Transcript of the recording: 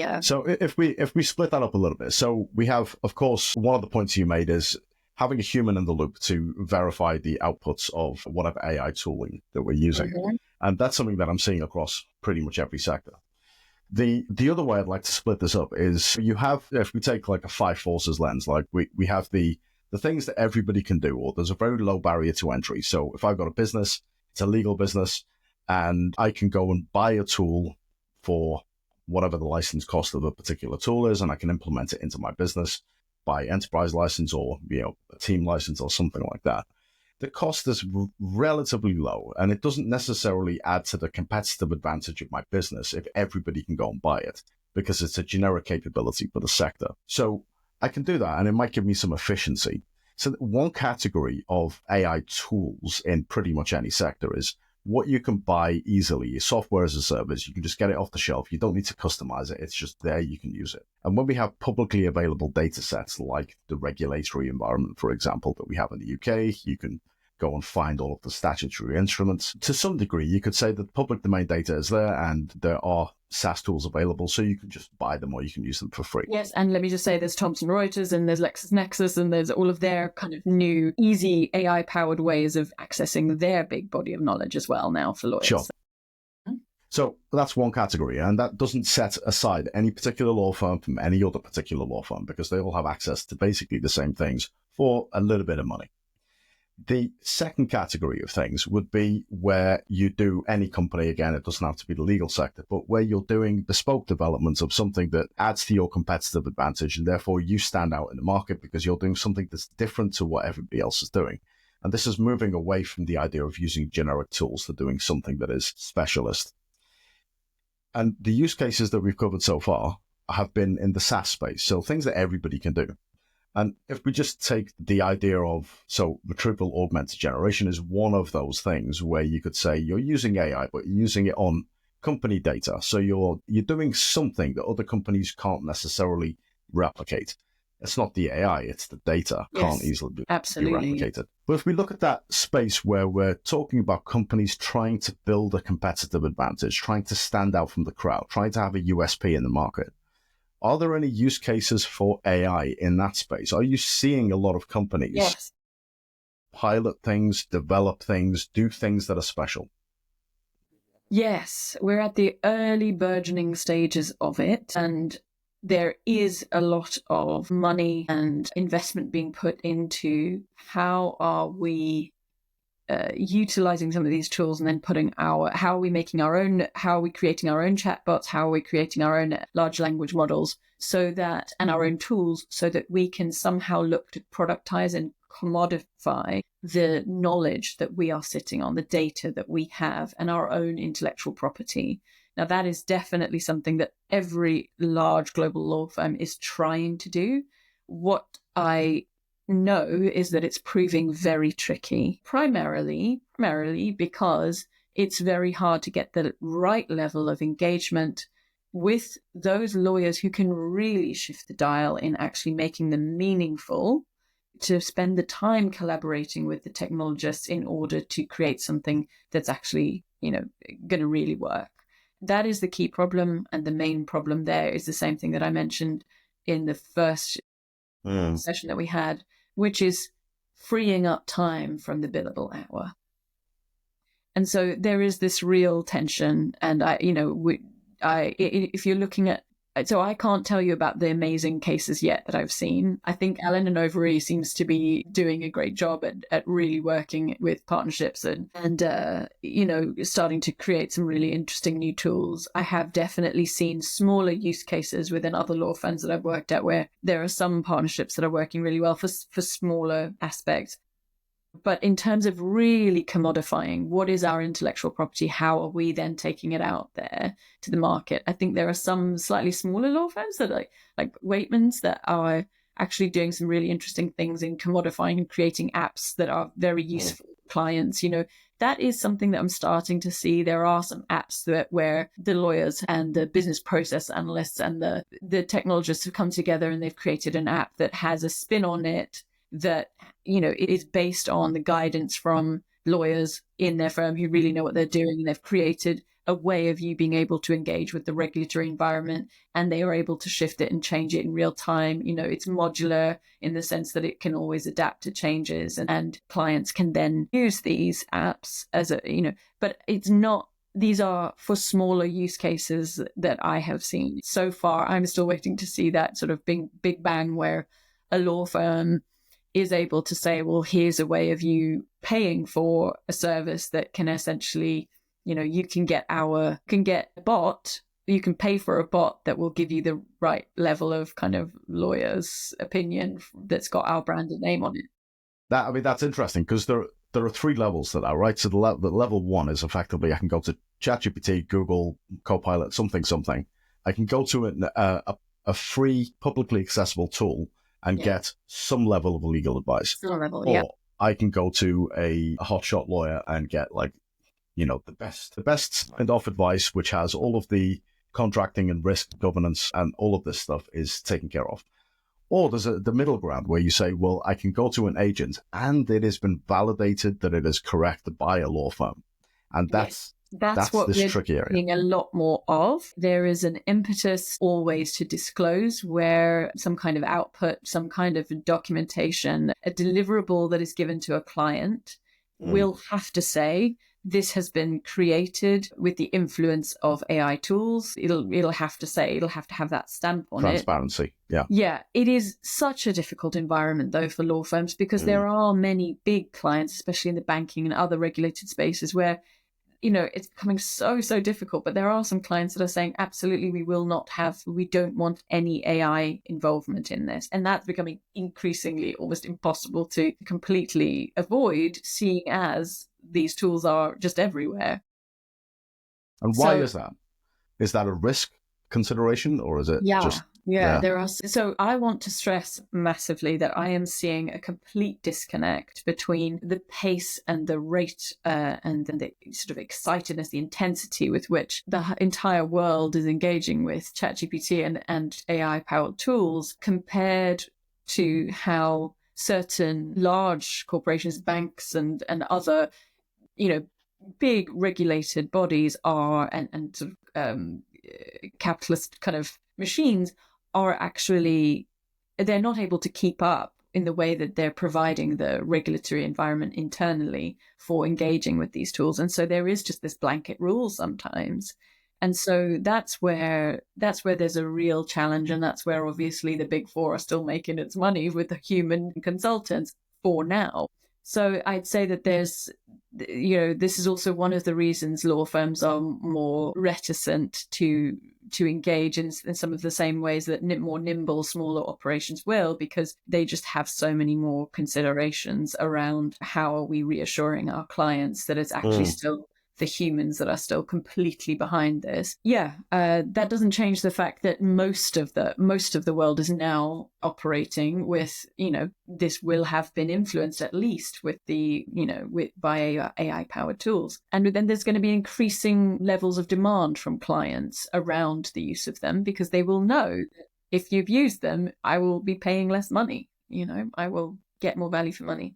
Yeah. So if we split that up a little bit, so we have, of course, one of the points you made is having a human in the loop to verify the outputs of whatever AI tooling that we're using. Mm-hmm. And that's something that I'm seeing across pretty much every sector. The other way I'd like to split this up is you have, if we take like a five forces lens, like we have the things that everybody can do, or there's a very low barrier to entry. So if I've got a business, it's a legal business, and I can go and buy a tool for whatever the license cost of a particular tool is, and I can implement it into my business by enterprise license or a team license or something like that. The cost is relatively low, and it doesn't necessarily add to the competitive advantage of my business if everybody can go and buy it, because it's a generic capability for the sector. So I can do that, and it might give me some efficiency. So one category of AI tools in pretty much any sector is what you can buy easily. Software as a service, you can just get it off the shelf. You don't need to customize it. It's just there, you can use it. And when we have publicly available data sets, like the regulatory environment, for example, that we have in the UK, you can go and find all of the statutory instruments. To some degree, you could say that public domain data is there, and there are SaaS tools available, so you can just buy them or you can use them for free. Yes, and let me just say there's Thomson Reuters and there's LexisNexis and there's all of their kind of new, easy AI-powered ways of accessing their big body of knowledge as well now for lawyers. Sure. So that's one category, and that doesn't set aside any particular law firm from any other particular law firm, because they all have access to basically the same things for a little bit of money. The second category of things would be where you do, any company, again, it doesn't have to be the legal sector, but where you're doing bespoke development of something that adds to your competitive advantage, and therefore you stand out in the market because you're doing something that's different to what everybody else is doing. And this is moving away from the idea of using generic tools to doing something that is specialist. And the use cases that we've covered so far have been in the SaaS space, so things that everybody can do. And if we just take the idea of, so retrieval augmented generation is one of those things where you could say you're using AI, but you're using it on company data. So you're doing something that other companies can't necessarily replicate. It's not the AI, it's the data. Yes, can't easily be absolutely replicated. But if we look at that space where we're talking about companies trying to build a competitive advantage, trying to stand out from the crowd, trying to have a USP in the market, are there any use cases for AI in that space? Are you seeing a lot of companies pilot things, develop things, do things that are special? Yes, we're at the early burgeoning stages of it, and there is a lot of money and investment being put into how are we utilizing some of these tools, and then how are we creating our own chatbots, how are we creating our own large language models, so that, and our own tools, so that we can somehow look to productize and commodify the knowledge that we are sitting on, the data that we have, and our own intellectual property. Now, that is definitely something that every large global law firm is trying to do. What I know is that it's proving very tricky, primarily because it's very hard to get the right level of engagement with those lawyers who can really shift the dial in actually making them meaningful, to spend the time collaborating with the technologists in order to create something that's actually, going to really work. That is the key problem, and the main problem there is the same thing that I mentioned in the first session that we had, which is freeing up time from the billable hour. And so there is this real tension. And if you're looking at, so I can't tell you about the amazing cases yet that I've seen. I think Alan and Overy seems to be doing a great job at really working with partnerships and starting to create some really interesting new tools. I have definitely seen smaller use cases within other law firms that I've worked at where there are some partnerships that are working really well for smaller aspects. But in terms of really commodifying what is our intellectual property, how are we then taking it out there to the market? I think there are some slightly smaller law firms that are like Waitman's that are actually doing some really interesting things in commodifying and creating apps that are very useful for clients. That is something that I'm starting to see. There are some apps where the lawyers and the business process analysts and the technologists have come together and they've created an app that has a spin on it that, it is based on the guidance from lawyers in their firm who really know what they're doing, and they've created a way of you being able to engage with the regulatory environment, and they are able to shift it and change it in real time. It's modular in the sense that it can always adapt to changes, and clients can then use these apps as but it's not, these are for smaller use cases that I have seen. So far, I'm still waiting to see that sort of big bang where a law firm is able to say, well, here's a way of you paying for a service that can essentially, you can get a bot, you can pay for a bot that will give you the right level of kind of lawyer's opinion that's got our branded name on it. That's interesting, because there are three levels to that, right? So the level one is effectively I can go to ChatGPT, Google, Copilot, something. I can go to a free, publicly accessible tool and get some level of legal advice. Some level, or I can go to a hotshot lawyer and get the best signed off advice, which has all of the contracting and risk governance and all of this stuff is taken care of. Or there's the middle ground where you say, well, I can go to an agent and it has been validated that it is correct by a law firm. And that's what this tricky area. Seeing a lot more of. There is an impetus always to disclose where some kind of output, some kind of documentation, a deliverable that is given to a client will have to say, this has been created with the influence of AI tools. It'll have to have that stamp on Transparency. it. Yeah. It is such a difficult environment, though, for law firms, because there are many big clients, especially in the banking and other regulated spaces, where it's becoming so difficult. But there are some clients that are saying, absolutely, we don't want any AI involvement in this. And that's becoming increasingly almost impossible to completely avoid, seeing as these tools are just everywhere. And why is that? Is that a risk consideration, or is it just... Yeah, there are. So I want to stress massively that I am seeing a complete disconnect between the pace and the rate and the sort of excitedness, the intensity with which the entire world is engaging with ChatGPT and AI-powered tools, compared to how certain large corporations, banks and other, big regulated bodies are, and sort of capitalist kind of machines are actually, they're not able to keep up in the way that they're providing the regulatory environment internally for engaging with these tools. And so there is just this blanket rule sometimes. And so that's where there's a real challenge. And that's where obviously the big four are still making its money with the human consultants for now. So I'd say that this is also one of the reasons law firms are more reticent to engage in some of the same ways that more nimble, smaller operations will, because they just have so many more considerations around how are we reassuring our clients that it's actually still the humans that are still completely behind this. That doesn't change the fact that most of the world is now operating with, this will have been influenced at least with by AI powered tools. And then there's going to be increasing levels of demand from clients around the use of them, because they will know that if you've used them, I will be paying less money. I will get more value for money.